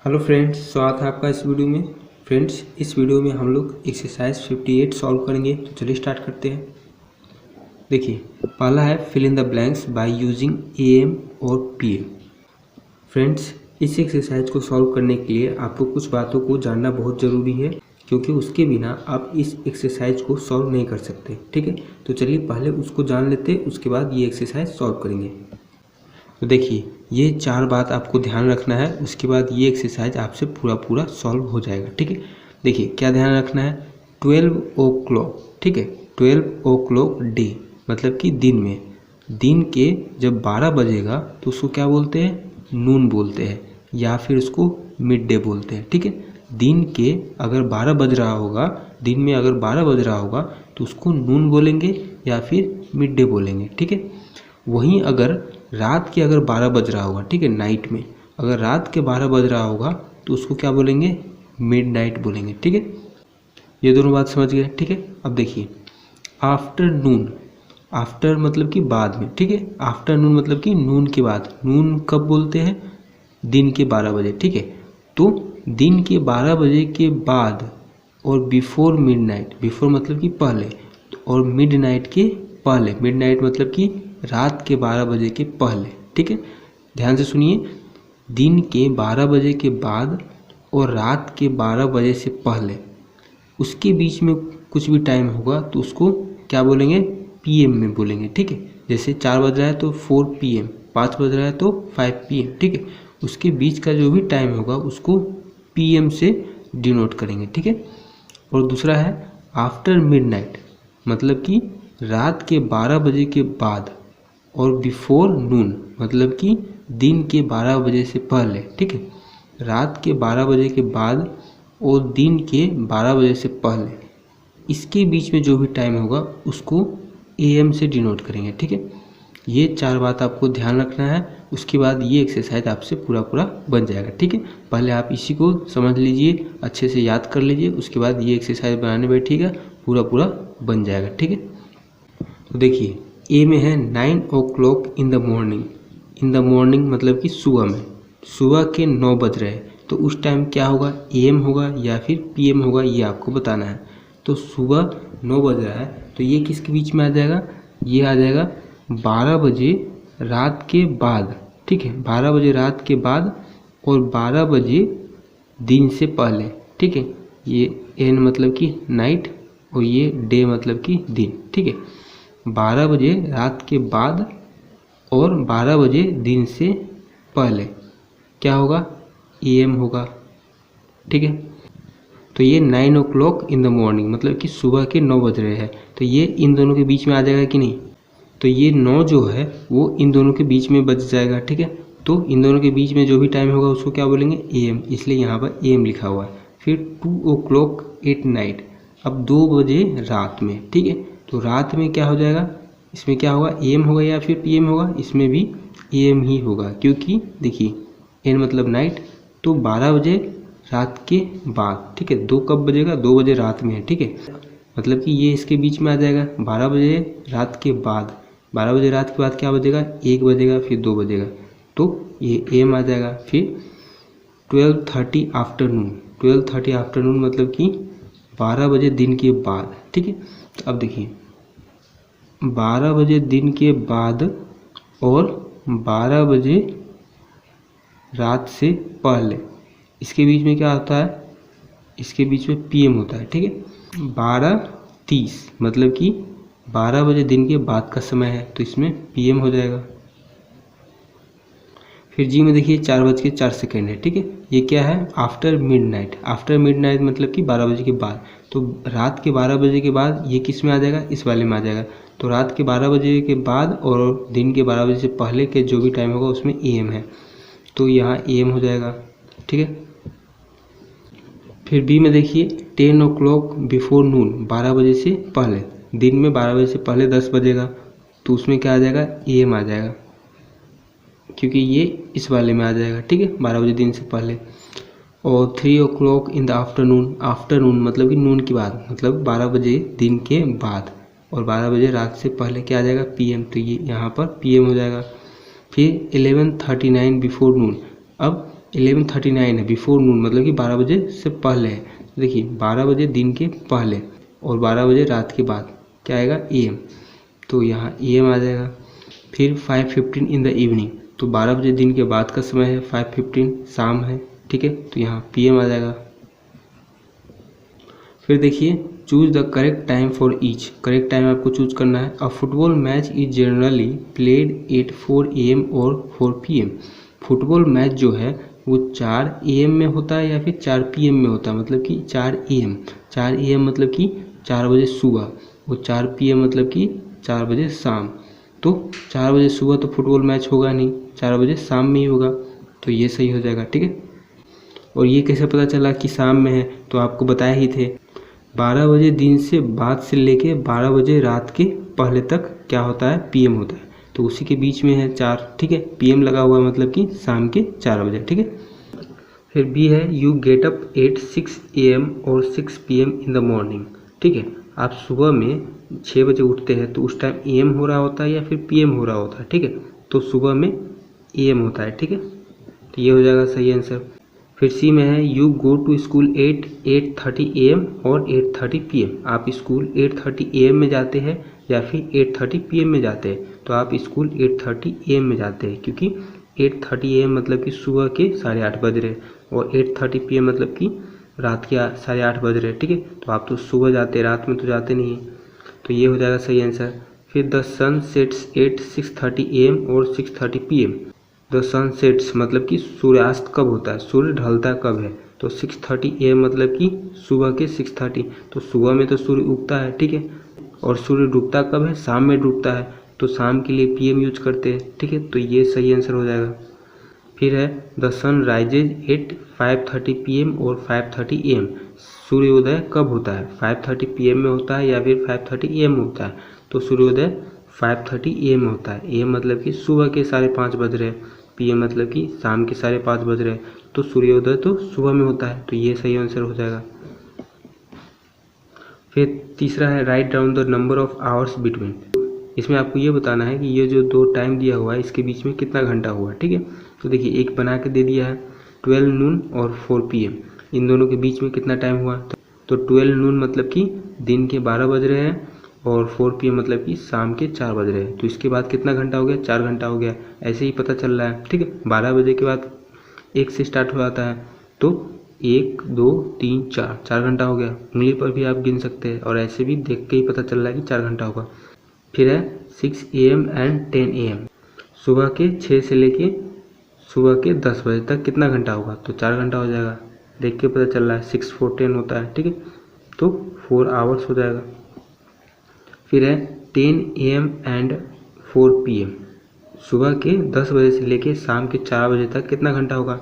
Hello friends, स्वागत है आपका इस वीडियो में। फ्रेंड्स, इस वीडियो में हम लोग एक्सरसाइज 58 सॉल्व करेंगे। तो चलिए स्टार्ट करते हैं। देखिए, पहला है fill in the blanks by using AM और पीएम। फ्रेंड्स, इस एक्सरसाइज को सॉल्व करने के लिए आपको कुछ बातों को जानना बहुत ज़रूरी है, क्योंकि उसके बिना आप इस एक्सरसाइज को सॉल्व नहीं कर सकते। ठीक है, तो चलिए पहले उसको जान लेते हैं, उसके बाद ये एक्सरसाइज सॉल्व करेंगे। तो देखिए, ये 4 बात आपको ध्यान रखना है, उसके बाद ये एक्सरसाइज आपसे पूरा सॉल्व हो जाएगा। ठीक है, देखिए क्या ध्यान रखना है। 12 ओ क्लॉक, ठीक है, 12 ओ क्लॉक डे मतलब कि दिन में, दिन के जब 12 बजेगा तो उसको क्या बोलते हैं, नून बोलते हैं, या फिर उसको मिड डे बोलते हैं। ठीक है, दिन के अगर 12 बज रहा होगा, दिन में अगर 12 बज रहा होगा तो उसको नून बोलेंगे या फिर मिड डे बोलेंगे। ठीक है, वहीं अगर रात के अगर 12 बज रहा होगा, ठीक है, नाइट में अगर रात के 12 बज रहा होगा तो उसको क्या बोलेंगे, मिड नाइट बोलेंगे। ठीक है, ये दोनों बात समझ गए। ठीक है, अब देखिए आफ्टरनून, आफ्टर मतलब कि बाद में। ठीक है, आफ्टरनून मतलब कि नून के बाद। नून कब बोलते हैं, दिन के 12 बजे। ठीक है, तो दिन के 12 बजे के बाद और बिफोर मिडनाइट, बिफोर मतलब कि पहले, और मिडनाइट के पहले। मिडनाइट मतलब कि रात के 12 बजे के पहले। ठीक है, ध्यान से सुनिए, दिन के 12 बजे के बाद और रात के 12 बजे से पहले, उसके बीच में कुछ भी टाइम होगा तो उसको क्या बोलेंगे, पीएम में बोलेंगे। ठीक है, जैसे 4 बज रहा है तो 4 PM, 5 बज रहा है तो 5 PM। ठीक है, उसके बीच का जो भी टाइम होगा उसको पीएम से डिनोट करेंगे। ठीक है, और दूसरा है आफ्टर मिडनाइट मतलब कि रात के 12 बजे के बाद, और बिफोर नून मतलब कि दिन के 12 बजे से पहले। ठीक है, रात के 12 बजे के बाद और दिन के 12 बजे से पहले, इसके बीच में जो भी टाइम होगा उसको AM से डिनोट करेंगे। ठीक है, ये 4 बात आपको ध्यान रखना है, उसके बाद ये एक्सरसाइज आपसे पूरा बन जाएगा। ठीक है, पहले आप इसी को समझ लीजिए, अच्छे से याद कर लीजिए, उसके बाद ये एक्सरसाइज बनाने बैठिएगा, पूरा बन जाएगा। ठीक है, तो देखिए ए में है 9 o'clock in the morning. In the morning मतलब कि सुबह में, सुबह के 9 बज रहे हैं, तो उस टाइम क्या होगा, AM होगा या फिर PM होगा, ये आपको बताना है। तो सुबह 9 बज रहा है तो ये किसके बीच में आ जाएगा, ये आ जाएगा 12 बजे रात के बाद। ठीक है, 12 बजे रात के बाद और 12 बजे दिन से पहले। ठीक है, ये N मतलब कि नाइट और ये डे मतलब कि दिन। ठीक है, 12 बजे रात के बाद और 12 बजे दिन से पहले क्या होगा, AM होगा। ठीक है, तो ये 9 o'clock in the morning मतलब कि सुबह के 9 बज रहे हैं, तो ये इन दोनों के बीच में आ जाएगा कि नहीं, तो ये 9 जो है वो इन दोनों के बीच में बच जाएगा। ठीक है, तो इन दोनों के बीच में जो भी टाइम होगा उसको क्या बोलेंगे, AM, इसलिए यहाँ पर AM लिखा हुआ है। फिर 2 ओ क्लॉक एट नाइट, अब 2 बजे रात में। ठीक है, तो रात में क्या हो जाएगा, इसमें क्या होगा, AM होगा या फिर PM होगा, इसमें भी AM ही होगा, क्योंकि देखिए N मतलब नाइट, तो 12 बजे रात के बाद। ठीक है, 2 कब बजेगा, 2 बजे रात में है। ठीक है, मतलब कि ये इसके बीच में आ जाएगा 12 बजे रात के बाद। 12 बजे रात के बाद क्या बजेगा, 1 बजेगा, फिर 2 बजेगा, तो ये AM आ जाएगा। फिर 12:30 आफ्टरनून, 12:30 आफ्टरनून मतलब कि 12 बजे दिन के बाद। ठीक है, तो अब देखिए 12 बजे दिन के बाद और 12 बजे रात से पहले, इसके बीच में क्या होता है, इसके बीच में PM होता है। ठीक है, 12:30 मतलब कि 12 बजे दिन के बाद का समय है, तो इसमें PM हो जाएगा। फिर जी में देखिए 4:04 है। ठीक है, ये क्या है, आफ्टर मिडनाइट। आफ्टर मिडनाइट मतलब कि 12 बजे के बाद, तो रात के 12 बजे के बाद ये किस में आ जाएगा, इस वाले में आ जाएगा। तो रात के 12 बजे के बाद और दिन के 12 बजे से पहले के जो भी टाइम होगा उसमें AM है, तो यहाँ AM हो जाएगा। ठीक है, फिर बी में देखिए 10 ओ क्लॉक बिफोर नून, 12 बजे से पहले, दिन में 12 बजे से पहले 10 बजेगा, तो उसमें क्या आ जाएगा, AM आ जाएगा, क्योंकि ये इस वाले में आ जाएगा। ठीक है, 12 बजे दिन से पहले। और 3 o'clock in the afternoon, afternoon मतलब कि नून के बाद, मतलब 12 बजे दिन के बाद और 12 बजे रात से पहले क्या आ जाएगा, PM, तो ये यहाँ पर PM हो जाएगा। फिर 11:39 बिफोर नून, अब 11:39 है, बिफोर नून मतलब कि 12 बजे से पहले है। तो देखिए 12 बजे दिन के पहले और 12 बजे रात के बाद क्या आएगा AM, तो यहाँ AM आ जाएगा। फिर 5:15 इन द इवनिंग, तो 12 बजे दिन के बाद का समय है, 5:15 शाम है, ठीक है, तो यहाँ PM आ जाएगा। फिर देखिए choose the correct time for each, correct time आपको चूज करना है। अ football match is generally played at 4 AM और 4 PM। फुटबॉल मैच जो है वो 4 AM में होता है या फिर 4 PM में होता है, मतलब कि 4 AM, 4 AM मतलब कि 4 बजे सुबह, वो 4 PM मतलब कि 4 बजे शाम। तो 4 बजे सुबह तो फुटबॉल मैच होगा नहीं, 4 बजे शाम में ही होगा, तो ये सही हो जाएगा, ठीक है। और ये कैसे पता चला कि शाम में है, तो आपको बताया ही थे 12 बजे दिन से बाद से लेके 12 बजे रात के पहले तक क्या होता है, PM होता है, तो उसी के बीच में है 4, ठीक है, PM लगा हुआ है मतलब कि शाम के 4 बजे, ठीक है। फिर B है you get up at 6 AM और 6 PM इन द मॉर्निंग, ठीक है, आप सुबह में 6 बजे उठते हैं, तो उस टाइम AM हो रहा होता है या फिर PM हो रहा होता है, ठीक है, तो सुबह में AM होता है, ठीक है, तो ये हो जाएगा सही आंसर। फिर सी में है you go to school 8:30 AM और 8:30 PM, आप स्कूल 8:30 AM में जाते हैं या फिर 8:30 PM में जाते हैं, तो आप स्कूल 8:30 AM में जाते हैं, क्योंकि 8:30 AM मतलब कि सुबह के 8:30 बज रहे और 8:30 PM मतलब कि रात के 8:30 बज रहे, ठीक है, तो आप तो सुबह जाते हैं, रात में तो जाते नहीं हैं, तो ये हो जाएगा सही आंसर। फिर the sun sets at 6:30 AM और 6:30 PM, द सन सेट्स मतलब कि सूर्यास्त कब होता है, सूर्य ढलता कब है, तो 6:30 AM मतलब कि सुबह के 6:30, तो सुबह में तो सूर्य उगता है, ठीक है, और सूर्य डूबता कब है, शाम में डूबता है, तो शाम के लिए PM यूज करते हैं, ठीक है, तो ये सही आंसर हो जाएगा। फिर है the sun rises at 5:30 PM और 5:30 AM, सूर्योदय कब होता है, 5:30 PM में होता है या फिर 5:30 AM में होता है, तो सूर्योदय 5:30 AM में होता है। AM मतलब कि सुबह के 5:30 बज रहे, PM मतलब कि शाम के 5:30 बज रहे, तो सूर्योदय तो सुबह में होता है, तो ये सही आंसर हो जाएगा। फिर तीसरा है write down the number of hours between, इसमें आपको ये बताना है कि ये जो दो टाइम दिया हुआ है इसके बीच में कितना घंटा हुआ है, ठीक है, तो देखिए एक बना के दे दिया है 12 नून और 4 PM, इन दोनों के बीच में कितना टाइम हुआ, तो 12 नून मतलब कि दिन के 12 बज रहे हैं और 4 PM मतलब कि शाम के 4 बज रहे हैं, तो इसके बाद कितना घंटा हो गया, 4 घंटा हो गया, ऐसे ही पता चल रहा है, ठीक है। 12 बजे के बाद 1 से स्टार्ट हो जाता है, तो 1 2 3 4, 4 घंटा हो गया, उंगली पर भी आप गिन सकते हैं, और ऐसे भी देख के ही पता चल रहा है कि 4 घंटा होगा। फिर है 6 AM एंड 10 AM, सुबह के 6 से लेके सुबह के 10 बजे तक कितना घंटा होगा, तो 4 घंटा हो जाएगा, देख के पता चल रहा है, 6 4 10 होता है, ठीक है, तो 4 आवर्स हो जाएगा। फिर है 10 AM एंड 4 PM, सुबह के 10 बजे से लेके शाम के 4 बजे तक कितना घंटा होगा,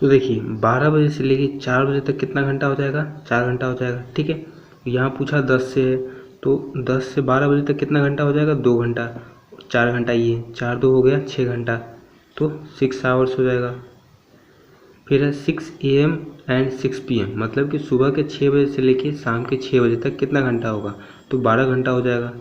तो देखिए 12 बजे से लेके 4 बजे तक कितना घंटा हो जाएगा, 4 घंटा हो जाएगा, ठीक है। यहाँ पूछा 10 से है, तो 10 से 12 बजे तक कितना घंटा हो जाएगा, 2 घंटा, 4 घंटा, ये 4 2 हो गया 6 घंटा, तो 6 आवर्स हो जाएगा। फिर है 6 AM एंड 6 PM, मतलब कि सुबह के 6 बजे से लेके शाम के 6 बजे तक कितना घंटा होगा, तो 12 घंटा हो जाएगा।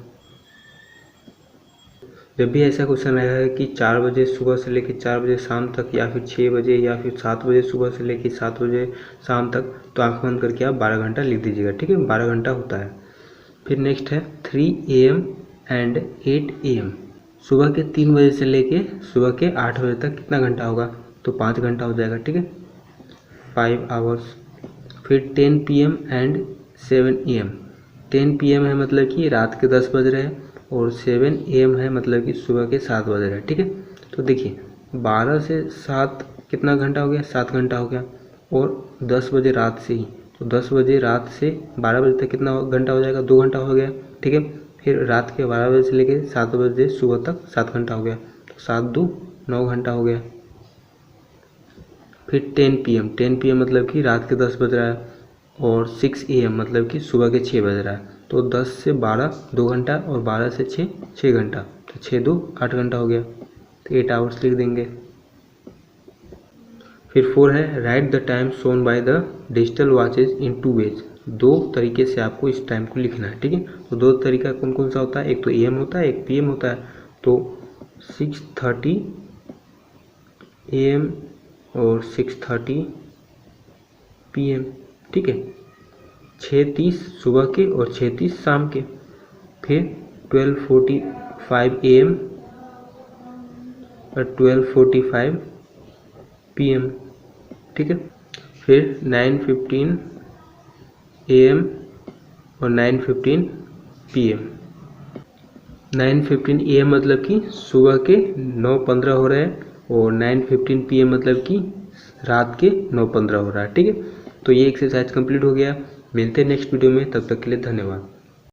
जब भी ऐसा क्वेश्चन रहेगा कि 4 बजे सुबह से लेकर 4 बजे शाम तक, या फिर 6 बजे या फिर 7 बजे सुबह से लेकर 7 बजे शाम तक, तो आँख बंद करके आप 12 घंटा लिख दीजिएगा, ठीक है, 12 घंटा होता है। फिर नेक्स्ट है 3 AM एंड 8 AM, सुबह के 3 बजे से लेके सुबह के 8 बजे तक कितना घंटा होगा, तो 5 घंटा हो जाएगा, ठीक है, 5 आवर्स। फिर 10 PM एंड 7 AM, 10 PM है मतलब कि रात के 10 बज रहे हैं, और 7 AM है मतलब कि सुबह के 7 बज रहे हैं, ठीक है। तो देखिए 12 से 7 कितना घंटा हो गया, 7 घंटा हो गया, और 10 बजे रात से ही, तो 10 बजे रात से 12 बजे तक कितना घंटा हो जाएगा, 2 घंटा हो गया, ठीक है। फिर रात के 12 बजे से लेकर 7 बजे सुबह तक 7 घंटा हो गया, तो 7 2 9 घंटा हो गया। फिर 10 PM मतलब कि रात के 10 बज रहा है, और 6 AM मतलब कि सुबह के 6 बज रहा है, तो 10 से 12 2 घंटा, और 12 से 6 6 घंटा, तो 6 2 8 घंटा हो गया, तो 8 आवर्स लिख देंगे। फिर 4 है right the time shown by the digital watches in 2 ways, 2 तरीके से आपको इस टाइम को लिखना है, ठीक है। तो 2 तरीका कौन कौन सा होता है, एक तो AM होता है, एक PM होता है, तो 6:30 AM और 6:30 PM, ठीक है। 6:30 सुबह के और 6:30 शाम के। फिर 12:45 AM और 12:45 PM, ठीक है। फिर 9:15 AM और 9:15 PM। 9:15 AM मतलब कि सुबह के 9:15 हो रहा है और 9:15 PM मतलब कि रात के 9:15 हो रहा है, ठीक है। तो ये एक्सरसाइज कंप्लीट हो गया। मिलते हैं नेक्स्ट वीडियो में, तब तक के लिए धन्यवाद।